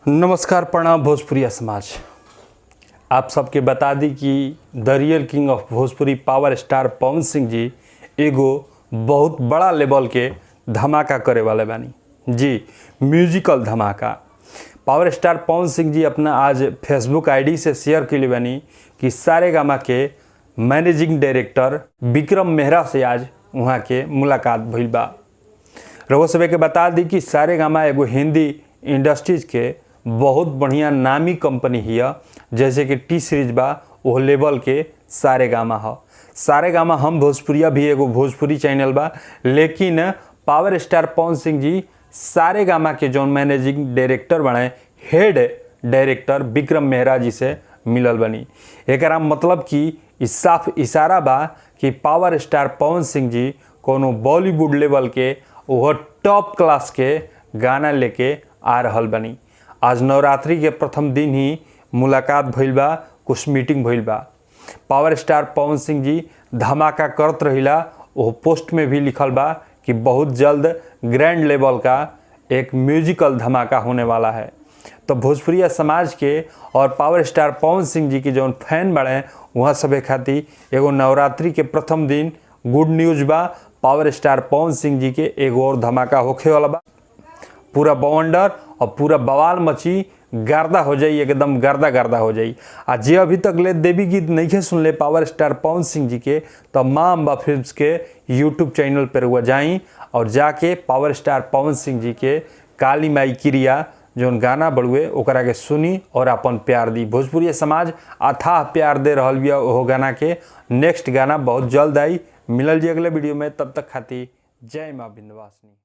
नमस्कार, प्रणाम भोजपुरिया समाज। आप सबके बता दी कि the real king of Bhojpuri power star Pawan Singh ji एगो बहुत बड़ा लेवल के धमाका करे वाले बानी जी, म्यूजिकल धमाका। पावर स्टार पवन सिंह जी अपना आज फेसबुक आईडी से शेयर के लिए बानी कि सारेगामा के मैनेजिंग डायरेक्टर विक्रम मेहरा से आज वहाँ के मुलाकात भइल बा। रउआ सभे के बता दी कि सारेगामा एगो हिंदी इंडस्ट्रीज के बहुत बढ़िया नामी कंपनी हिया, जैसे कि टी सीरीज बा वो लेवल के सारेगामा ह। सारेगामा हम भोजपुरिया भी एगो भोजपुरी चैनल बा, लेकिन पावर स्टार पवन सिंह जी सारेगामा के जो मैनेजिंग डायरेक्टर बने, हेड डायरेक्टर विक्रम मेहरा जी से मिलल बनी। एकरा मतलब कि इस साफ इशारा बा कि पावर स्टार पवन सिंह जी कोनो बॉलीवुड लेवल के वह टॉप क्लास के गाना लेके आ रहल बनी। आज नवरात्रि के प्रथम दिन ही मुलाकात भइल बा, कुछ मीटिंग भइल बा। पावर स्टार पवन सिंह जी धमाका करत रहिला, वो पोस्ट में भी लिखल बा कि बहुत जल्द ग्रैंड लेवल का एक म्यूजिकल धमाका होने वाला है। तो भोजपुरिया समाज के और पावर स्टार पवन सिंह जी के जो फैन बड़े वहाँ सभे खातिर एगो नवरात्रि के प्रथम दिन गुड न्यूज़ बा। पावर स्टार पवन सिंह जी के एगो और धमाका होखे वाला बा। पूरा बवंडर और पूरा बवाल मची, गर्दा हो जाई, एकदम गर्दा हो जाई। आ जे अभी तक ले देवी गीत नहीं सुन ले पावर स्टार पवन सिंह जी के, तो माँ अम्बा फिल्म्स के यूट्यूब चैनल पर हुआ जाई और जाके पावर स्टार पवन सिंह जी के काली माई क्रिया जोन गाना बड़ुए ओकरा के सुनी और अपन प्यार दी। भोजपुरी समाज अथाह प्यार दे रहल बिया ओहो गाना के। नेक्स्ट गाना बहुत जल्द आई। मिलल जी अगले वीडियो में, तब तक खातिर जय माँ विंध्यवासिनी।